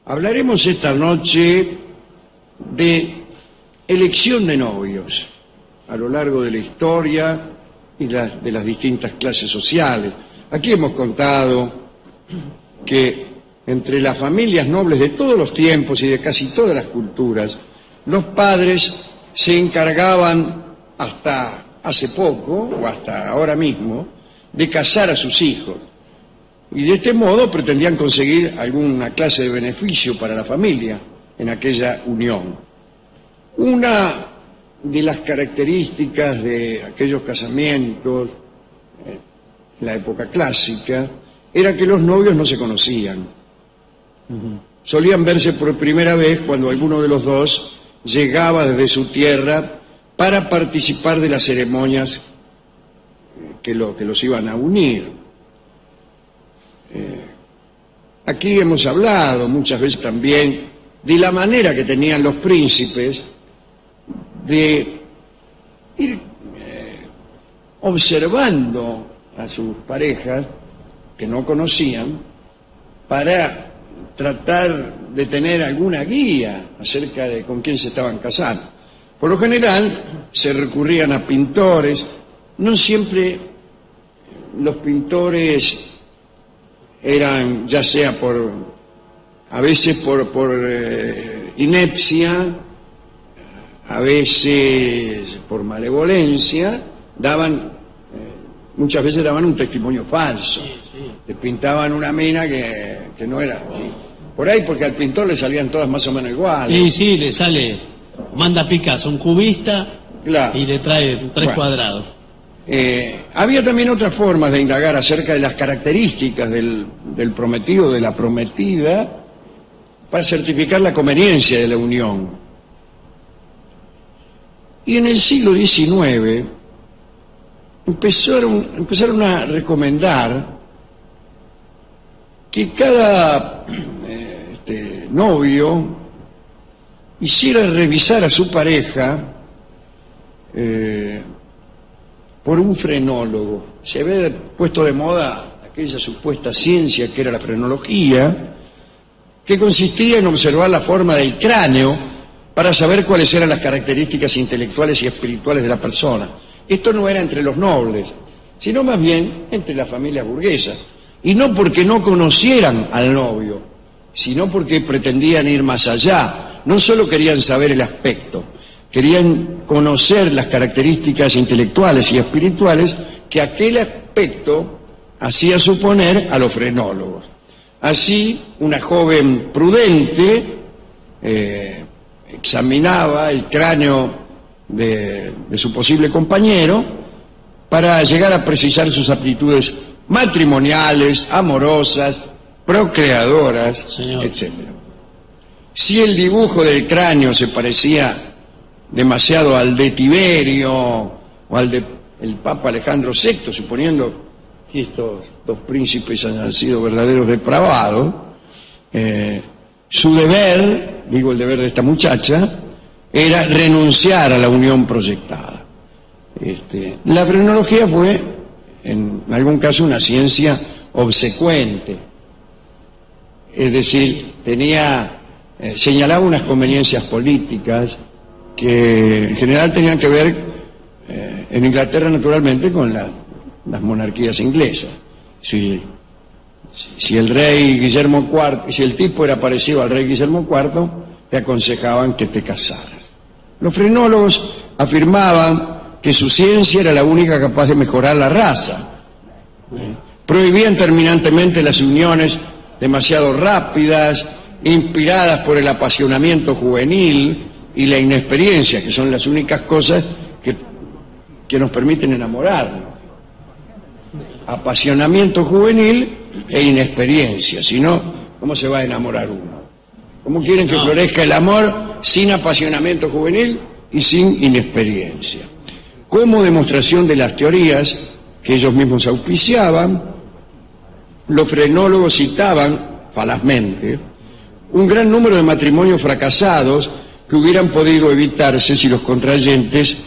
Hablaremos esta noche de elección de novios a lo largo de la historia y de las distintas clases sociales. Aquí hemos contado que entre las familias nobles de todos los tiempos y de casi todas las culturas, los padres se encargaban hasta hace poco, o hasta ahora mismo, de casar a sus hijos. Y de este modo pretendían conseguir alguna clase de beneficio para la familia en aquella unión. Una de las características de aquellos casamientos en la época clásica era que los novios no se conocían. Solían verse por primera vez cuando alguno de los dos llegaba desde su tierra para participar de las ceremonias que los iban a unir. Aquí hemos hablado muchas veces también de la manera que tenían los príncipes de ir observando a sus parejas que no conocían para tratar de tener alguna guía acerca de con quién se estaban casando. Por lo general se recurrían a pintores, no siempre los pintores eran, ya sea a veces por inepcia, a veces por malevolencia, muchas veces daban un testimonio falso. Le pintaban una mina que no era así. Por ahí porque al pintor le salían todas más o menos iguales. Sí, le sale, manda Picasso, un cubista, claro, y le trae tres cuadrados. Había también otras formas de indagar acerca de las características del prometido, de la prometida, para certificar la conveniencia de la unión. Y en el siglo XIX empezaron a recomendar que cada novio hiciera revisar a su pareja por un frenólogo. Se había puesto de moda aquella supuesta ciencia que era la frenología, que consistía en observar la forma del cráneo para saber cuáles eran las características intelectuales y espirituales de la persona. Esto no era entre los nobles, sino más bien entre las familias burguesas. Y no porque no conocieran al novio, sino porque pretendían ir más allá. No solo querían saber el aspecto, querían conocer las características intelectuales y espirituales que aquel aspecto hacía suponer a los frenólogos. Así, una joven prudente examinaba el cráneo de su posible compañero para llegar a precisar sus aptitudes matrimoniales, amorosas, procreadoras, etc. Si el dibujo del cráneo se parecía demasiado al de Tiberio o al del Papa Alejandro VI, suponiendo que estos dos príncipes hayan sido verdaderos depravados, su deber, digo el deber de esta muchacha, era renunciar a la unión proyectada. La frenología fue, en algún caso, una ciencia obsecuente, es decir, señalaba unas conveniencias políticas que en general tenían que ver, en Inglaterra naturalmente, con las monarquías inglesas. Si el rey Guillermo IV, si el tipo era parecido al rey Guillermo IV, te aconsejaban que te casaras. Los frenólogos afirmaban que su ciencia era la única capaz de mejorar la raza. Prohibían terminantemente las uniones demasiado rápidas, inspiradas por el apasionamiento juvenil y la inexperiencia, que son las únicas cosas que nos permiten enamorarnos. Apasionamiento juvenil e inexperiencia, si no, ¿cómo se va a enamorar uno? ¿Cómo quieren que florezca el amor sin apasionamiento juvenil y sin inexperiencia? Como demostración de las teorías que ellos mismos auspiciaban, los frenólogos citaban, falazmente, un gran número de matrimonios fracasados que hubieran podido evitarse si los contrayentes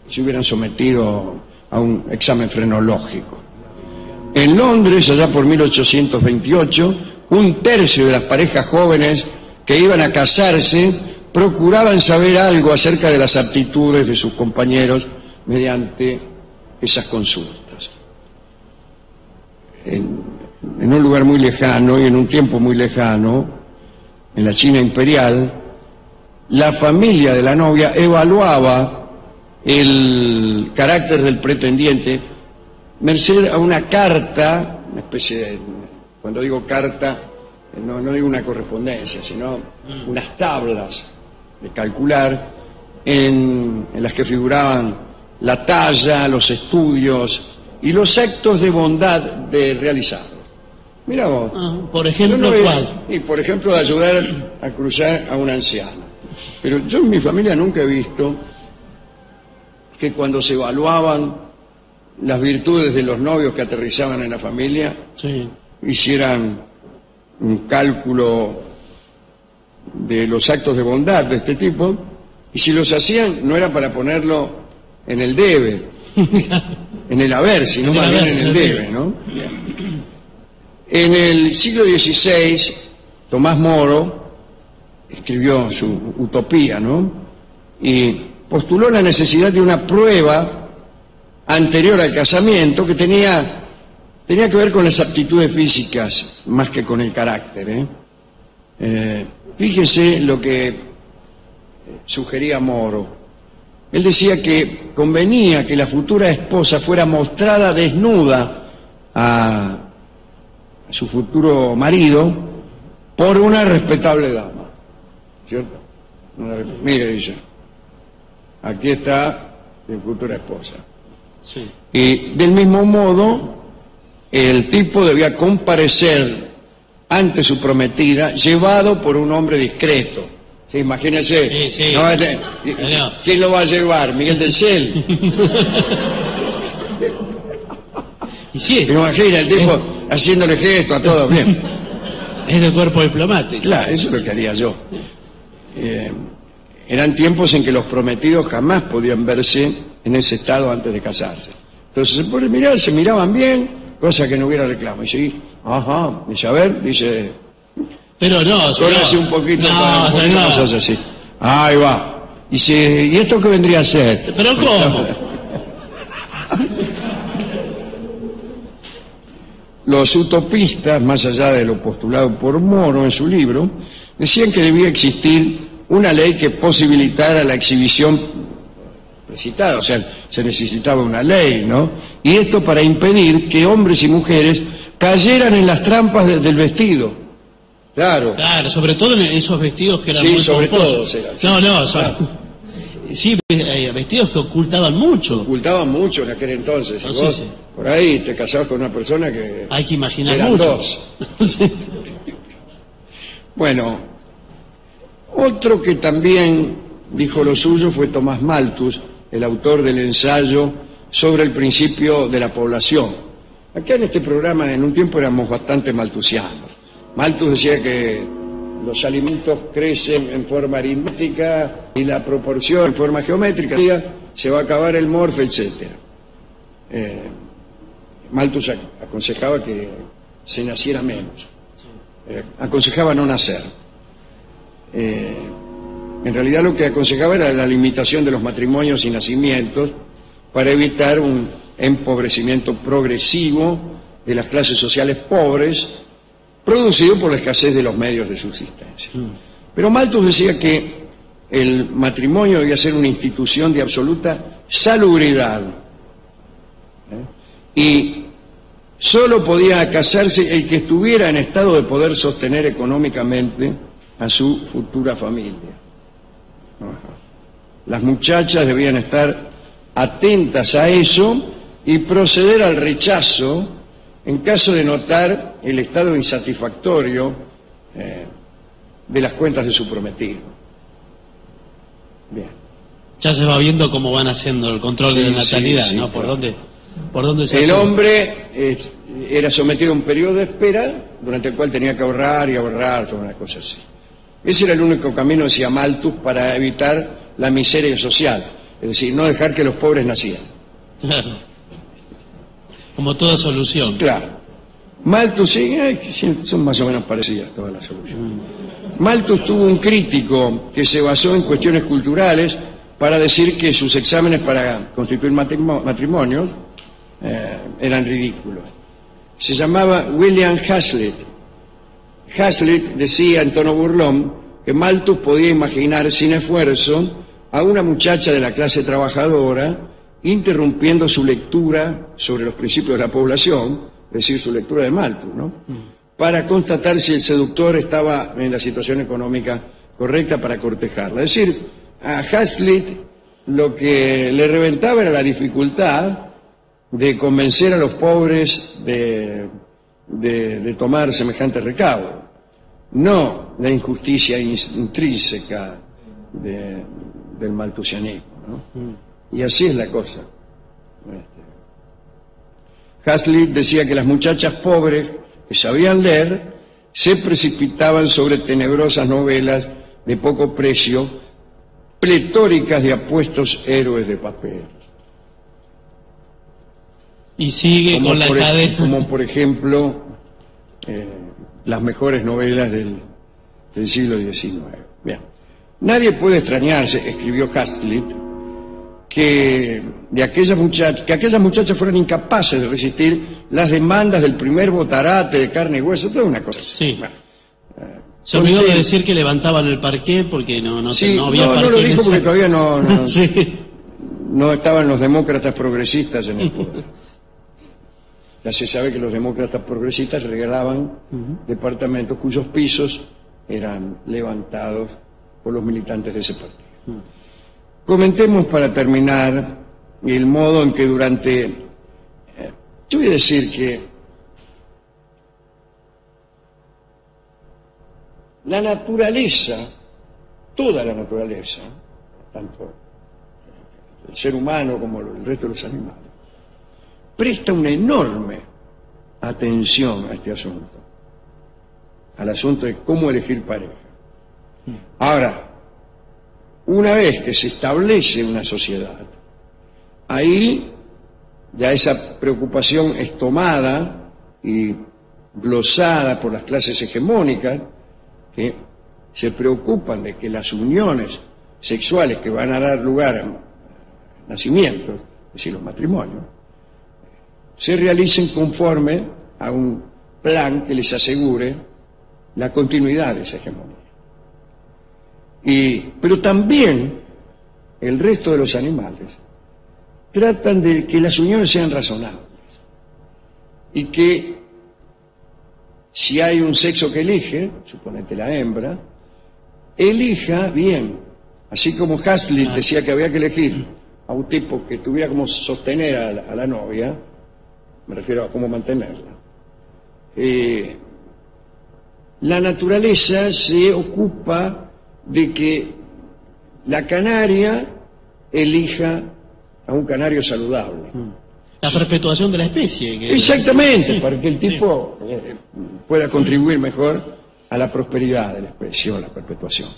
se hubieran sometido a un examen frenológico. En Londres, allá por 1828, 1/3 de las parejas jóvenes que iban a casarse procuraban saber algo acerca de las aptitudes de sus compañeros mediante esas consultas. En un lugar muy lejano y en un tiempo muy lejano, en la China imperial, la familia de la novia evaluaba el carácter del pretendiente merced a una carta, una especie de, cuando digo carta, no digo una correspondencia, sino unas tablas de calcular en las que figuraban la talla, los estudios y los actos de bondad de realizarlos. Mira vos. Por ejemplo, ¿cuál? Y por ejemplo, de ayudar a cruzar a una anciana. Pero yo en mi familia nunca he visto que cuando se evaluaban las virtudes de los novios que aterrizaban en la familia, sí, hicieran un cálculo de los actos de bondad de este tipo, y si los hacían no era para ponerlo en el debe, en el haber, sino más bien en el debe, ¿no? Bien. En el siglo XVI, Tomás Moro escribió su Utopía, ¿no? Y postuló la necesidad de una prueba anterior al casamiento que tenía que ver con las aptitudes físicas más que con el carácter, fíjese lo que sugería Moro. Él decía que convenía que la futura esposa fuera mostrada desnuda a su futuro marido por una respetable dama, ¿cierto? Mire, dice, aquí está mi futura esposa. Sí. Y del mismo modo, el tipo debía comparecer ante su prometida llevado por un hombre discreto. ¿Sí? Imagínense, sí. ¿Quién lo va a llevar? Miguel del Cel. Y sí, imagina el tipo haciéndole gesto a todos, bien. Es del cuerpo diplomático. Claro, eso es lo que haría yo. Eran tiempos en que los prometidos jamás podían verse en ese estado antes de casarse. Entonces, por mirar, se miraban bien, cosa que no hubiera reclamo. Y sí, ajá, dice, a ver, dice... Pero no, córrase un poquito para cosas así. Ahí va. Dice, ¿y esto qué vendría a ser? ¿Pero cómo? Los utopistas, más allá de lo postulado por Moro en su libro, decían que debía existir una ley que posibilitara la exhibición precitada, o sea, se necesitaba una ley, ¿no? Y esto para impedir que hombres y mujeres cayeran en las trampas del vestido. Claro. Claro, sobre todo en esos vestidos que eran sí, muy sobre pomposos. todo. Sí, vestidos que ocultaban mucho. Ocultaban mucho en aquel entonces. No, vos, sí. por ahí te casabas con una persona que... Hay que imaginar eran mucho. Dos. Sí. Bueno, otro que también dijo lo suyo fue Tomás Malthus, el autor del ensayo sobre el principio de la población. Acá en este programa en un tiempo éramos bastante malthusianos. Malthus decía que los alimentos crecen en forma aritmética y la proporción en forma geométrica, se va a acabar el morfe, etc. Malthus aconsejaba que se naciera menos, aconsejaba no nacer. En realidad lo que aconsejaba era la limitación de los matrimonios y nacimientos para evitar un empobrecimiento progresivo de las clases sociales pobres, producido por la escasez de los medios de subsistencia. Pero Malthus decía que el matrimonio debía ser una institución de absoluta salubridad, y solo podía casarse el que estuviera en estado de poder sostener económicamente a su futura familia. Las muchachas debían estar atentas a eso y proceder al rechazo en caso de notar el estado insatisfactorio de las cuentas de su prometido. Bien. Ya se va viendo cómo van haciendo el control de la natalidad, sí, ¿no? Claro. ¿Por dónde se el hace? hombre era sometido a un periodo de espera durante el cual tenía que ahorrar y ahorrar, toda una cosa así. Ese era el único camino, decía Malthus, para evitar la miseria social, es decir, no dejar que los pobres nacieran. Claro. Como toda solución. Claro. Malthus, sí, son más o menos parecidas todas las soluciones. Malthus tuvo un crítico que se basó en cuestiones culturales para decir que sus exámenes para constituir matrimonios eran ridículos. Se llamaba William Hazlitt. Hazlitt decía en tono burlón que Malthus podía imaginar sin esfuerzo a una muchacha de la clase trabajadora interrumpiendo su lectura sobre los principios de la población, es decir, su lectura de Malthus, ¿no? Para constatar si el seductor estaba en la situación económica correcta para cortejarla. Es decir, a Hazlitt lo que le reventaba era la dificultad de convencer a los pobres de tomar semejante recaudo, no la injusticia intrínseca del malthusianismo, ¿no? Y así es la cosa. Hazlitt decía que las muchachas pobres que sabían leer se precipitaban sobre tenebrosas novelas de poco precio, pletóricas de apuestos héroes de papel. Y sigue como con la cadena. Como por ejemplo las mejores novelas del siglo XIX. Bien. Nadie puede extrañarse, escribió Hazlitt, que aquellas muchachas fueran incapaces de resistir las demandas del primer botarate de carne y hueso, toda una cosa así. Sí. Bueno, se olvidó de decir que levantaban el parqué porque no había parqué. No lo dijo porque todavía no, sí, no estaban los demócratas progresistas en el poder. Ya se sabe que los demócratas progresistas regalaban departamentos cuyos pisos eran levantados por los militantes de ese partido. Comentemos para terminar el modo en que yo voy a decir que la naturaleza, toda la naturaleza, tanto el ser humano como el resto de los animales, presta una enorme atención a este asunto, al asunto de cómo elegir pareja. Ahora, una vez que se establece una sociedad, ahí ya esa preocupación es tomada y glosada por las clases hegemónicas que se preocupan de que las uniones sexuales que van a dar lugar a nacimientos, es decir, los matrimonios, se realicen conforme a un plan que les asegure la continuidad de esa hegemonía. Pero también el resto de los animales tratan de que las uniones sean razonables y que si hay un sexo que elige, suponete la hembra, elija bien, así como Hazlitt decía que había que elegir a un tipo que tuviera como sostener a la novia, me refiero a cómo mantenerla. La naturaleza se ocupa de que la canaria elija a un canario saludable. La perpetuación de la especie. Exactamente, para que el tipo pueda contribuir mejor a la prosperidad de la especie o a la perpetuación.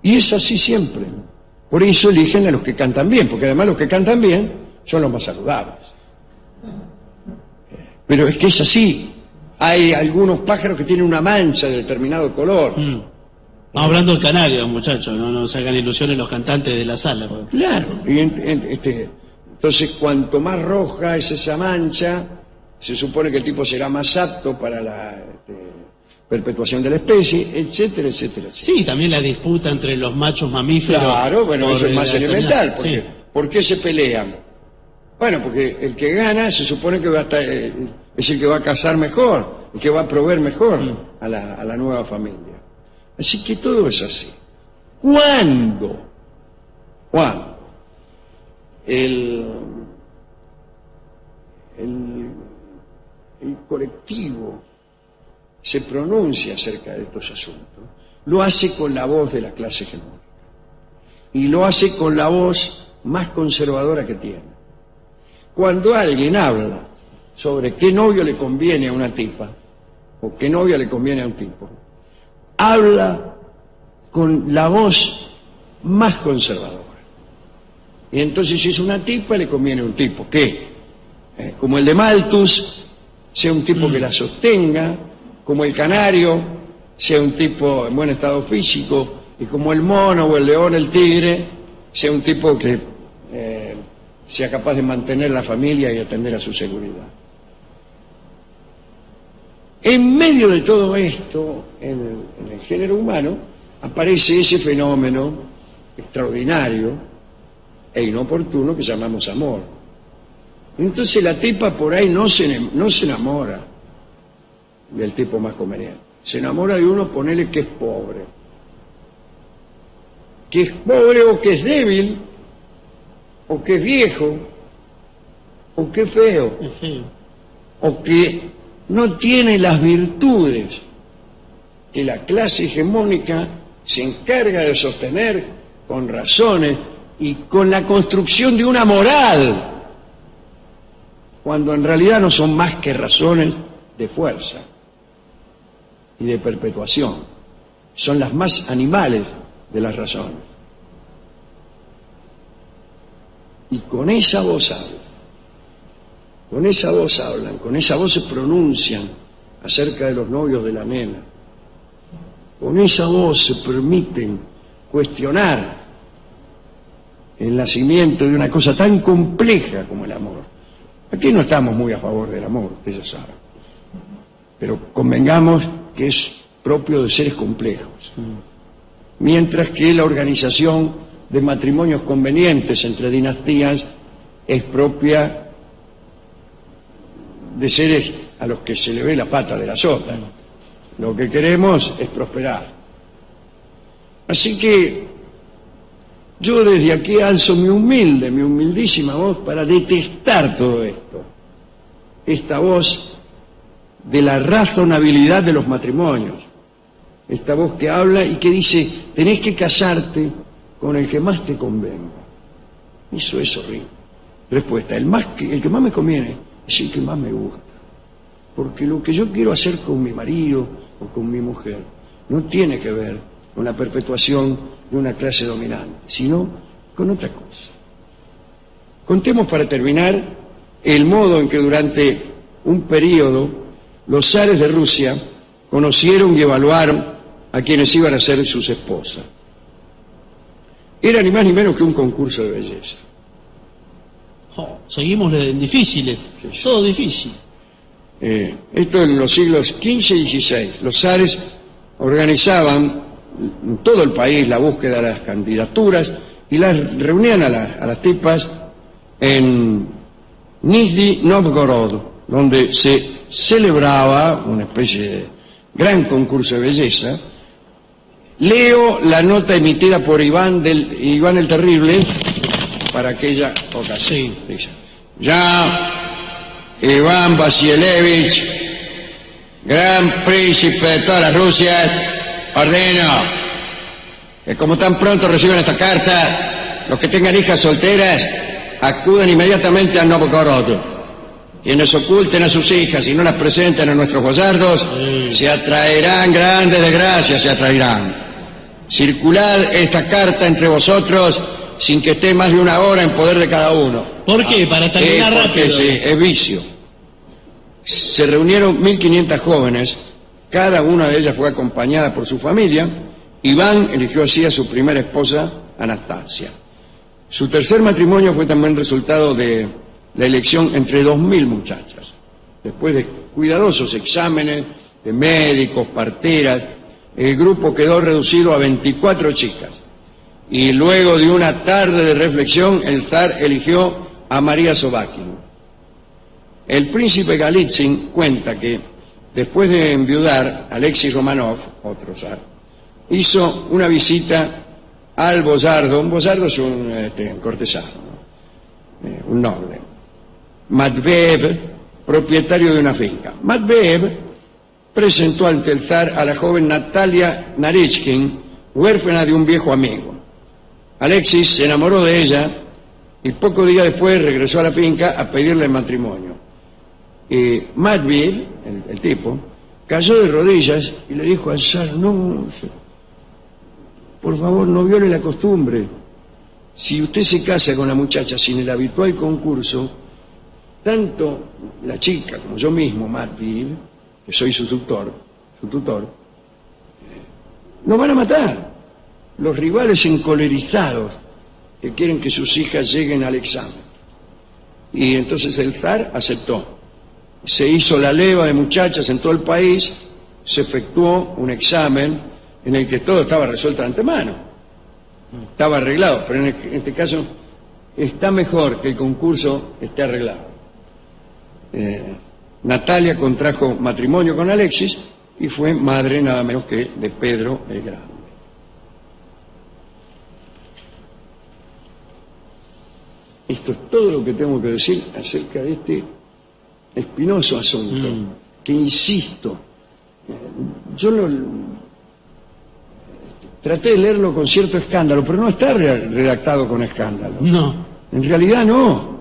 Y es así siempre. Por eso eligen a los que cantan bien, porque además los que cantan bien son los más saludables. Pero es que es así. Hay algunos pájaros que tienen una mancha de determinado color. Estamos hablando del canario, muchachos, no se hagan ilusiones los cantantes de la sala. Porque... Claro, y entonces cuanto más roja es esa mancha, se supone que el tipo será más apto para la perpetuación de la especie, etcétera, etcétera, etcétera. Sí, también la disputa entre los machos mamíferos. Claro, bueno, eso es más elemental, porque sí. ¿Por qué se pelean? Bueno, porque el que gana se supone que es el que va a cazar mejor, el que va a proveer mejor a la nueva familia. Así que todo es así. ¿Cuándo el colectivo se pronuncia acerca de estos asuntos? Lo hace con la voz de la clase hegemónica. Y lo hace con la voz más conservadora que tiene. Cuando alguien habla sobre qué novio le conviene a una tipa, o qué novia le conviene a un tipo, habla con la voz más conservadora. Y entonces si es una tipa, le conviene un tipo que, como el de Malthus, sea un tipo que la sostenga, como el canario sea un tipo en buen estado físico, y como el mono o el león, el tigre, sea un tipo que sea capaz de mantener la familia y atender a su seguridad. En medio de todo esto, en el género humano, aparece ese fenómeno extraordinario e inoportuno que llamamos amor. Entonces la tipa por ahí no se enamora del tipo más conveniente. Se enamora de uno, ponele que es pobre. Que es pobre o que es débil, o que es viejo, o que es feo, o que no tiene las virtudes que la clase hegemónica se encarga de sostener con razones y con la construcción de una moral, cuando en realidad no son más que razones de fuerza y de perpetuación. Son las más animales de las razones. Y con esa voz hablan, con esa voz hablan, con esa voz se pronuncian acerca de los novios de la nena. Con esa voz se permiten cuestionar el nacimiento de una cosa tan compleja como el amor. Aquí no estamos muy a favor del amor, ustedes ya saben, pero convengamos que es propio de seres complejos. Mientras que la organización de matrimonios convenientes entre dinastías es propia de seres a los que se le ve la pata de la sota. Lo que queremos es prosperar. Así que yo desde aquí alzo mi humildísima voz para detestar todo esto. Esta voz de la razonabilidad de los matrimonios. Esta voz que habla y que dice, tenés que casarte con el que más te convenga. Eso es horrible. Respuesta, el que más me conviene es el que más me gusta. Porque lo que yo quiero hacer con mi marido o con mi mujer no tiene que ver con la perpetuación de una clase dominante, sino con otra cosa. Contemos para terminar el modo en que durante un periodo los zares de Rusia conocieron y evaluaron a quienes iban a ser sus esposas. Era ni más ni menos que un concurso de belleza. Seguimos difíciles, sí. Todo difícil. Esto en los siglos XV y XVI. Los zares organizaban en todo el país la búsqueda de las candidaturas y las reunían a las tipas en Nizhny Novgorod, donde se celebraba una especie de gran concurso de belleza. Leo la nota emitida por Iván el Terrible para aquella ocasión. Sí. Ya Iván Vasilyevich, gran príncipe de todas las Rusias, ordeno que como tan pronto reciban esta carta, los que tengan hijas solteras acudan inmediatamente a Novgorod. Quienes oculten a sus hijas y no las presenten a nuestros gozardos, se atraerán grandes desgracias, se atraerán. Circulad esta carta entre vosotros sin que esté más de una hora en poder de cada uno. ¿Por qué? Para terminar rápido. Sí, es vicio. Se reunieron 1.500 jóvenes, cada una de ellas fue acompañada por su familia. Iván eligió así a su primera esposa, Anastasia. Su tercer matrimonio fue también resultado de la elección entre 2.000 muchachas. Después de cuidadosos exámenes de médicos, parteras, el grupo quedó reducido a 24 chicas. Y luego de una tarde de reflexión, el zar eligió a María Sovakin. El príncipe Galitzin cuenta que, después de enviudar, Alexis Romanov, otro zar, hizo una visita al boyardo. Un boyardo es un cortesano, ¿no? Un noble. Matveev, propietario de una finca. Matveev presentó ante el zar a la joven Natalia Narechkin, huérfana de un viejo amigo. Alexis se enamoró de ella y pocos días después regresó a la finca a pedirle matrimonio. Matveev, el tipo, cayó de rodillas y le dijo al zar, no, por favor, no viole la costumbre. Si usted se casa con la muchacha sin el habitual concurso, tanto la chica como yo mismo, Matthew, que soy su tutor, nos van a matar. Los rivales encolerizados que quieren que sus hijas lleguen al examen. Y entonces el zar aceptó. Se hizo la leva de muchachas en todo el país, se efectuó un examen en el que todo estaba resuelto de antemano. Estaba arreglado, pero en este caso está mejor que el concurso esté arreglado. Natalia contrajo matrimonio con Alexis y fue madre nada menos que de Pedro el Grande. Esto es todo lo que tengo que decir acerca de este espinoso asunto, que insisto, yo traté de leerlo con cierto escándalo, pero no está redactado con escándalo. No. En realidad no.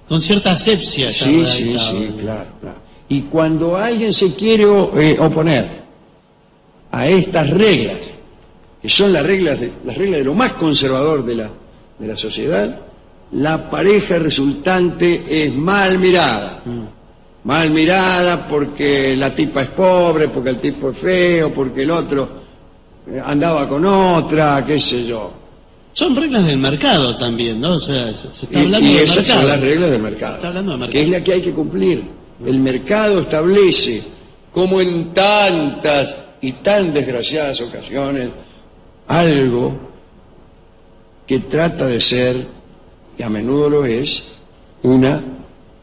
Con cierta asepsia. Sí, claro. Y cuando alguien se quiere oponer a estas reglas, que son las reglas de lo más conservador de la sociedad, la pareja resultante es mal mirada. Mal mirada porque la tipa es pobre, porque el tipo es feo, porque el otro andaba con otra, qué sé yo. Son reglas del mercado también, ¿no? O sea, se está hablando y del esas mercado. son las reglas del mercado. Se está hablando del mercado. Que es la que hay que cumplir. El mercado establece, como en tantas y tan desgraciadas ocasiones, algo que trata de ser, y a menudo lo es, una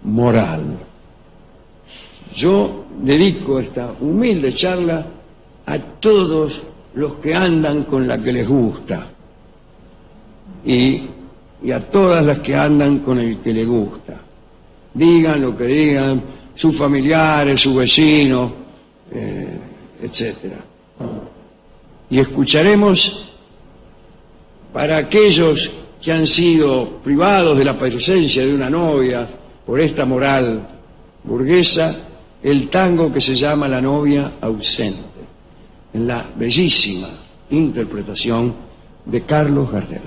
moral. Yo dedico esta humilde charla a todos los que andan con la que les gusta y a todas las que andan con el que les gusta. Digan lo que digan sus familiares, sus vecinos, etcétera. Y escucharemos para aquellos que han sido privados de la presencia de una novia por esta moral burguesa, el tango que se llama La novia ausente, en la bellísima interpretación de Carlos Gardel.